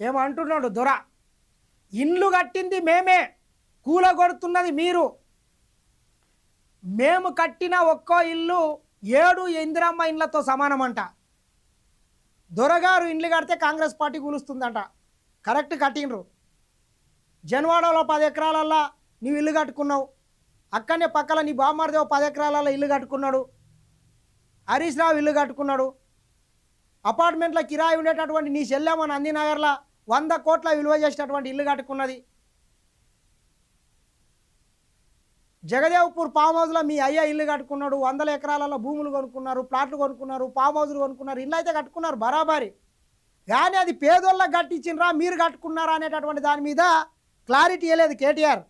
ఏమంటున్నాడు దొర, ఇండ్లు కట్టింది మేమే, కూలగొడుతున్నది మీరు. మేము కట్టిన ఒక్కో ఇల్లు 7 ఇందిరమ్మ ఇండ్లతో సమానమంట. దొరగారు ఇండ్లు కడితే కాంగ్రెస్ పార్టీ కూలుస్తుందంట. కరెక్ట్ కట్టిండ్రు. జన్వాడలో 10 ఎకరాలల్లో నీవు ఇల్లు కట్టుకున్నావు. అక్కడనే పక్కన నీ బామ్మర్దేవ్ 10 ఎకరాలలో ఇల్లు కట్టుకున్నాడు. హరీష్ రావు ఇల్లు కట్టుకున్నాడు. అపార్ట్మెంట్లో కిరాయి ఉండేటటువంటి నీ చెల్లెమ్మ నందినగర్లో 100 కోట్ల విలువ చేసినటువంటి ఇల్లు కట్టుకున్నది. జగదేవ్పూర్ ఫామ్ హౌస్లో మీ అయ్య ఇల్లు కట్టుకున్నాడు. 100 ఎకరాలలో భూములు కొనుక్కున్నారు, ప్లాట్లు కొనుక్కున్నారు, ఫామ్ హౌస్లు కొనుక్కున్నారు, ఇల్లు అయితే కట్టుకున్నారు బరాబరి. కానీ అది పేదోళ్ళకి కట్టించినరా మీరు కట్టుకున్నారా అనేటటువంటి దాని మీద క్లారిటీ ఇవ్వలేదు కేటీఆర్.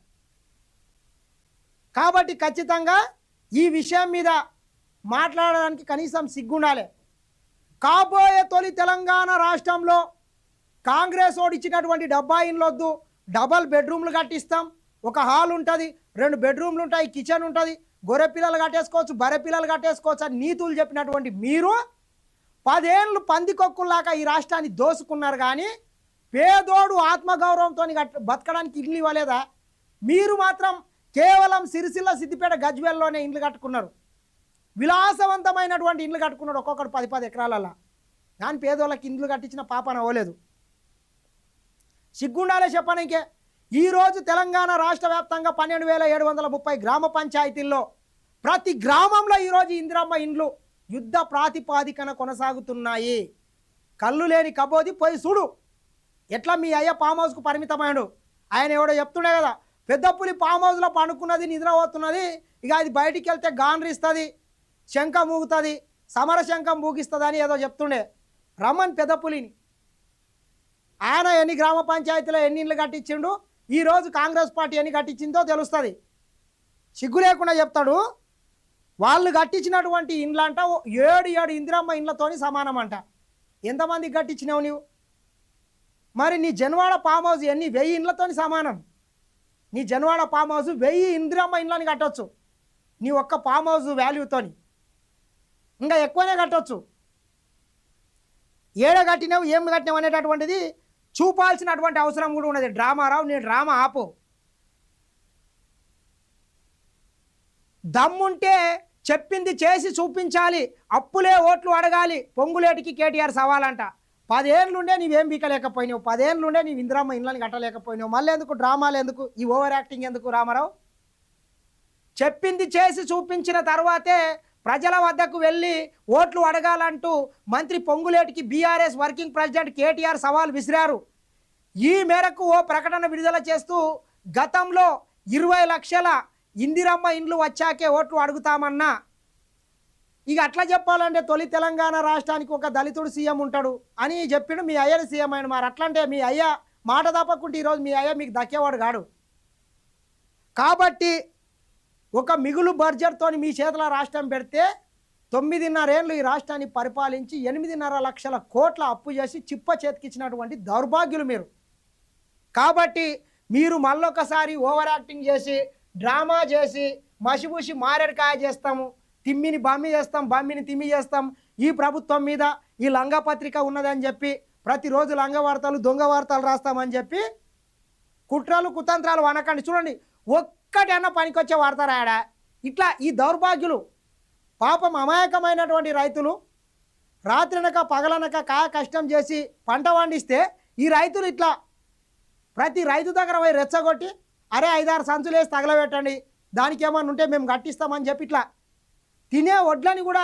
కాబట్టి ఖచ్చితంగా ఈ విషయం మీద మాట్లాడడానికి కనీసం సిగ్గుండాలి. కాబోయే తొలి తెలంగాణ రాష్ట్రంలో కాంగ్రెస్ ఓడిచ్చినటువంటి 70 ఇండ్లొద్దు, డబల్ బెడ్రూమ్లు కట్టిస్తాం. ఒక హాల్ ఉంటుంది, 2 బెడ్రూమ్లు ఉంటాయి, కిచెన్ ఉంటుంది, గొర్రె పిల్లలు కట్టేసుకోవచ్చు, బర్రె పిల్లలు కట్టేసుకోవచ్చు అని నీతులు చెప్పినటువంటి మీరు 10 ఏళ్ళు పందికొక్కుల్లాగా ఈ రాష్ట్రాన్ని దోసుకున్నారు. కానీ పేదోడు ఆత్మగౌరవంతో బతకడానికి ఇల్లు ఇవ్వలేదా? మీరు మాత్రం కేవలం సిరిసిల్ల, సిద్దిపేట, గజ్వేల్లోనే ఇండ్లు కట్టుకున్నారు. విలాసవంతమైనటువంటి ఇండ్లు కట్టుకున్నాడు, ఒక్కొక్కడు 10 ఎకరాలలో. కానీ పేదోళ్ళకి ఇండ్లు కట్టించిన పాపన అవ్వలేదు. సిగ్గుండాలే చెప్పనీకే. ఈరోజు తెలంగాణ రాష్ట్ర వ్యాప్తంగా 12,730 గ్రామ పంచాయతీల్లో ప్రతి గ్రామంలో ఈరోజు ఇందిరమ్మ ఇండ్లు యుద్ధ ప్రాతిపాదికన కొనసాగుతున్నాయి. కళ్ళు లేని కబోది పోయి చూడు ఎట్లా మీ అయ్య ఫామ్ హౌస్కు పరిమితమైనడు. ఆయన ఎవడో చెప్తుండే కదా, పెద్దపులి ఫామ్ హౌస్లో పండుకున్నది, నిద్రపోతున్నది, ఇక అది బయటికి వెళ్తే గాండ్రిస్తుంది, శంఖం మూగుతుంది, సమర శంఖం మూగిస్తుంది అని ఏదో చెప్తుండే. రమన్ పెద్దపులిని ఆయన ఎన్ని గ్రామ పంచాయతీలో ఎన్ని ఇండ్లు కట్టించిండు, ఈరోజు కాంగ్రెస్ పార్టీ ఎన్ని కట్టించిందో తెలుస్తుంది. సిగ్గు లేకుండా చెప్తాడు. వాళ్ళు కట్టించినటువంటి ఇండ్లు అంట 7 ఇందిరమ్మ ఇండ్లతోని సమానం అంట. ఎంతమందికి కట్టించినావు నీవు? మరి నీ జన్వాడ ఫామ్ హౌస్ ఎన్ని 1000 ఇండ్లతోని సమానం. నీ జన్వాడ ఫామ్ హౌస్ 1000 ఇందిరమ్మ ఇండ్లని కట్టవచ్చు నీ ఒక్క ఫామ్ హౌస్ వాల్యూతోని. ఇంకా ఎక్కువనే కట్టవచ్చు. ఏడ కట్టినావు, ఏం కట్టినావు అనేటటువంటిది చూపాల్సినటువంటి అవసరం కూడా ఉన్నది. డ్రామారావు, నీ డ్రామా ఆపు. దమ్ముంటే చెప్పింది చేసి చూపించాలి. అప్పులే ఓట్లు అడగాలి. పొంగులేటికి కేటీఆర్ సవాలంట. 10 ఏళ్ళుండే నీవేం బీకలేకపోయినావు, 10 ఏళ్ళుండే నీవు ఇందిరమ్మ ఇండ్లని కట్టలేకపోయినావు. మళ్ళీ ఎందుకు డ్రామాలు, ఎందుకు ఈ ఓవర్ యాక్టింగ్ ఎందుకు రామారావు? చెప్పింది చేసి చూపించిన తర్వాతే ప్రజల వద్దకు వెళ్ళి ఓట్లు అడగాలంటూ మంత్రి పొంగులేటికి బీఆర్ఎస్ వర్కింగ్ ప్రెసిడెంట్ కేటీఆర్ సవాల్ విసిరారు. ఈ మేరకు ఓ ప్రకటన విడుదల చేస్తూ గతంలో 20 లక్షల ఇందిరమ్మ ఇండ్లు వచ్చాకే ఓట్లు అడుగుతామన్నా, ఇక అట్లా చెప్పాలంటే తొలి తెలంగాణ రాష్ట్రానికి ఒక దళితుడు సీఎం ఉంటాడు అని చెప్పిండు. మీ అయ్యని సీఎం అయిన మరి అట్లంటే మీ అయ్య మాట తప్పకుంటే ఈరోజు మీ అయ్య మీకు దక్కేవాడు కాడు. కాబట్టి ఒక మిగులు బడ్జెట్తో మీ చేతుల రాష్ట్రం పెడితే 9.5 ఏళ్ళు ఈ రాష్ట్రాన్ని పరిపాలించి 8.5 లక్షల కోట్ల అప్పు చేసి చిప్ప చేతికిచ్చినటువంటి దౌర్భాగ్యులు మీరు. కాబట్టి మీరు మళ్ళొకసారి ఓవర్ యాక్టింగ్ చేసి డ్రామా చేసి మసిబూసి మారేడుకాయ చేస్తాము, తిమ్మిని బమ్మి చేస్తాం, బమ్మిని తిమ్మి చేస్తాం, ఈ ప్రభుత్వం మీద ఈ లంగపత్రిక ఉన్నదని చెప్పి ప్రతిరోజు లంగ వార్తలు, దొంగ వార్తలు రాస్తామని చెప్పి కుట్రలు కుతంత్రాలు వనకండి. చూడండి, ఒక్కటైనా పనికొచ్చే వార్త రాయడా? ఇట్లా ఈ దౌర్భాగ్యులు పాపం అమాయకమైనటువంటి రైతులు రాత్రినక పగలనక కాయ కష్టం చేసి పంట పండిస్తే ఈ రైతులు ఇట్లా ప్రతి రైతు దగ్గర పోయి రెచ్చగొట్టి అరే 5-6 సంచులు వేసి తగలబెట్టండి, దానికి ఏమన్నా ఉంటే మేము కట్టిస్తామని చెప్పి ఇట్లా తినే వడ్లని కూడా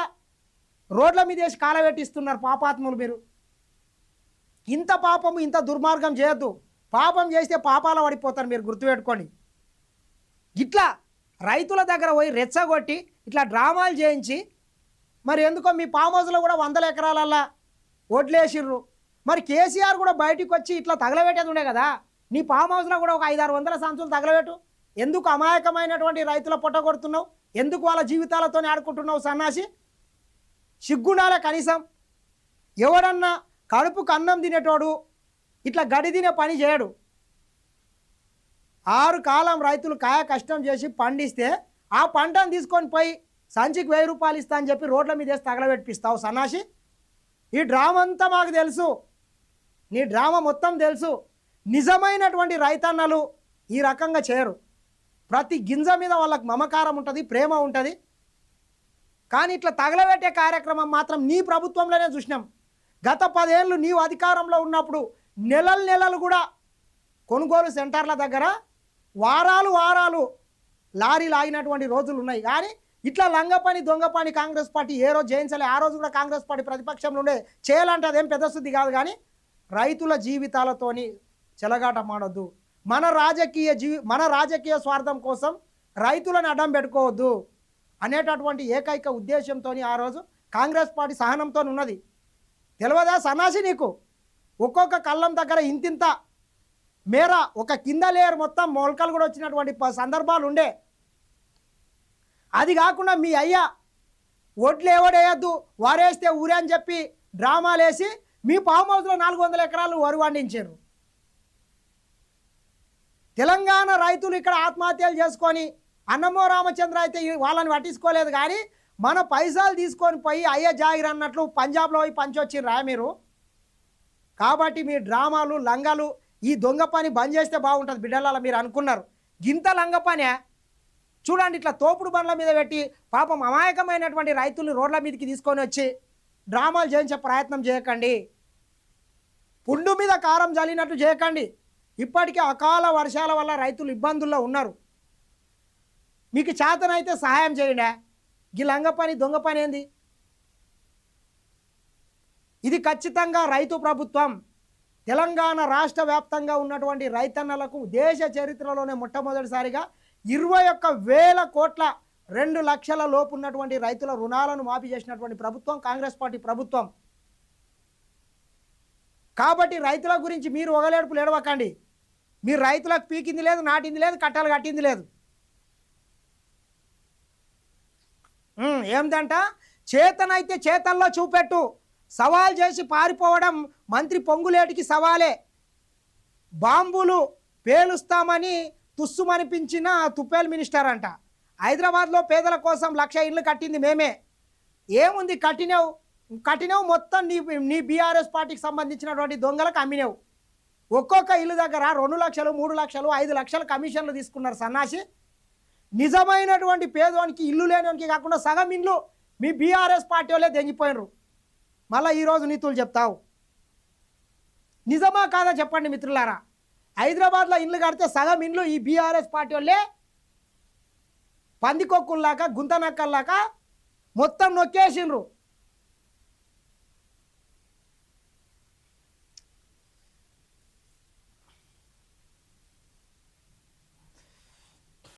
రోడ్ల మీద వేసి కాలబెట్టిస్తున్నారు పాపాత్ములు మీరు. ఇంత పాపము, ఇంత దుర్మార్గం చేయొద్దు. పాపం చేస్తే పాపాల పడిపోతారు మీరు, గుర్తుపెట్టుకోండి. ఇట్లా రైతుల దగ్గర పోయి రెచ్చగొట్టి ఇట్లా డ్రామాలు చేయించి మరి ఎందుకో మీ ఫామ్ హౌస్లో కూడా 100 ఎకరాలల్లా ఓట్లేసిర్రు. మరి కేసీఆర్ కూడా బయటికి వచ్చి ఇట్లా తగలబెట్టేది ఉండే కదా, నీ ఫామ్ హౌస్లో కూడా ఒక 500-600 సంచులు తగలబెట్టు. ఎందుకు అమాయకమైనటువంటి రైతుల పొట్టగొడుతున్నావు? ఎందుకు వాళ్ళ జీవితాలతో ఆడుకుంటున్నావు సన్నాసి? సిగ్గుండాలే కనీసం. ఎవడన్నా కడుపుకు అన్నం తినేటోడు ఇట్లా గడి తినే పని చేయడు. 6 కాలం రైతులు కాయ కష్టం చేసి పండిస్తే ఆ పంటను తీసుకొని పోయి సంచికి 1000 రూపాయలు ఇస్తా అని చెప్పి రోడ్ల మీద వేసి తగలబెట్టిస్తావు సన్నాసి. ఈ డ్రామా అంతా మాకు తెలుసు. నీ డ్రామా మొత్తం తెలుసు. నిజమైనటువంటి రైతన్నలు ఈ రకంగా చేయరు. ప్రతి గింజ మీద వాళ్ళకి మమకారం ఉంటుంది, ప్రేమ ఉంటుంది. కానీ ఇట్లా తగలబెట్టే కార్యక్రమం మాత్రం నీ ప్రభుత్వంలోనే చూసినాం. గత 10 ఏళ్ళు నీవు అధికారంలో ఉన్నప్పుడు నెలలు కూడా కొనుగోలు సెంటర్ల దగ్గర వారాలు లారీలు ఆగినటువంటి రోజులు ఉన్నాయి. కానీ ఇట్లా లంగపని దొంగ పని కాంగ్రెస్ పార్టీ ఏ రోజు జయించలే. ఆ రోజు కూడా కాంగ్రెస్ పార్టీ ప్రతిపక్షంలో ఉండే. చేయాలంటే అదేం పెద్ద శుద్ధి కాదు. కానీ రైతుల జీవితాలతోని చెలగాట మాడొద్దు. మన రాజకీయ స్వార్థం కోసం రైతులను అడ్డం పెట్టుకోవద్దు అనేటటువంటి ఏకైక ఉద్దేశంతో ఆ రోజు కాంగ్రెస్ పార్టీ సహనంతో ఉన్నది. తెలియదా సన్నాసి నీకు? ఒక్కొక్క కళ్ళం దగ్గర ఇంతింత మేర ఒక కింద లేయర్ మొత్తం మొలకలు కూడా వచ్చినటువంటి సందర్భాలు ఉండే. అది కాకుండా మీ అయ్యా ఓట్లు ఎవడేయద్దు, వారేస్తే ఊరే అని చెప్పి డ్రామాలు వేసి మీ ఫామ్ హౌస్లో 400 ఎకరాలు వరి పండించారు. తెలంగాణ రైతులు ఇక్కడ ఆత్మహత్యలు చేసుకొని అన్నమో రామచంద్ర అయితే వాళ్ళని పట్టించుకోలేదు. కానీ మన పైసలు తీసుకొని పోయి అయ్యే జాగిర్ అన్నట్లు పంజాబ్లో పోయి పంచొచ్చిర్రా మీరు. కాబట్టి మీ డ్రామాలు లంగాలు ఈ దొంగ పని బంద్ చేస్తే బాగుంటుంది బిడ్డలాల మీరు అనుకున్నారు. గింత లంగ పనే చూడండి. ఇట్లా తోపుడు బండ్ల మీద పెట్టి పాపం అమాయకమైనటువంటి రైతుల్ని రోడ్ల మీదకి తీసుకొని వచ్చి డ్రామాలు చేయించే ప్రయత్నం చేయకండి. పుండు మీద కారం జల్లినట్టు చేయకండి. ఇప్పటికే అకాల వర్షాల వల్ల రైతులు ఇబ్బందుల్లో ఉన్నారు. మీకు చేతనైతే సహాయం చేయండి. ఈ లంగ పని దొంగ పని ఏంది? ఇది ఖచ్చితంగా రైతు ప్రభుత్వం. తెలంగాణ రాష్ట్ర వ్యాప్తంగా ఉన్నటువంటి రైతన్నలకు దేశ చరిత్రలోనే మొట్టమొదటిసారిగా 21,000 కోట్ల 2 లక్షల లోపు ఉన్నటువంటి రైతుల రుణాలను మాఫీ చేసినటువంటి ప్రభుత్వం కాంగ్రెస్ పార్టీ ప్రభుత్వం. కాబట్టి రైతుల గురించి మీరు ఒగలేడుపులు ఏడవకండి. మీరు రైతులకు పీకింది లేదు, నాటింది లేదు, కట్టాలు కట్టింది లేదు. ఏమిటంట చేతనైతే చేతల్లో చూపెట్టు, సవాల్ చేసి పారిపోవడం మంత్రి పొంగులేటికి సవాలే. బాంబులు పేలుస్తామని తుస్సుమనిపించిన తుప్పేల్ మినిస్టర్ అంట. హైదరాబాద్లో పేదల కోసం 1,00,000 ఇళ్ళు కట్టింది మేమే. ఏముంది కట్టినవు మొత్తం నీ బీఆర్ఎస్ పార్టీకి సంబంధించినటువంటి దొంగలకు అమ్మినవు. ఒక్కొక్క ఇల్లు దగ్గర 2 లక్షలు 3 లక్షలు 5 లక్షలు కమిషన్లు తీసుకున్నారు సన్నాసి. నిజమైనటువంటి పేదవానికి ఇల్లు లేనివానికి కాకుండా సగం ఇల్లు మీ బీఆర్ఎస్ పార్టీ వాళ్ళే తెంగిపోయినరు. మళ్ళీ ఈరోజు నీతులు చెప్తావు. నిజమా కాదా చెప్పండి మిత్రులారా. హైదరాబాద్లో ఇల్లు కడితే సగం ఇల్లు ఈ బీఆర్ఎస్ పార్టీ వాళ్ళే పందికొక్కుల్లాక గుంతనక్కల్లాక మొత్తం నొక్కేసిండ్రు.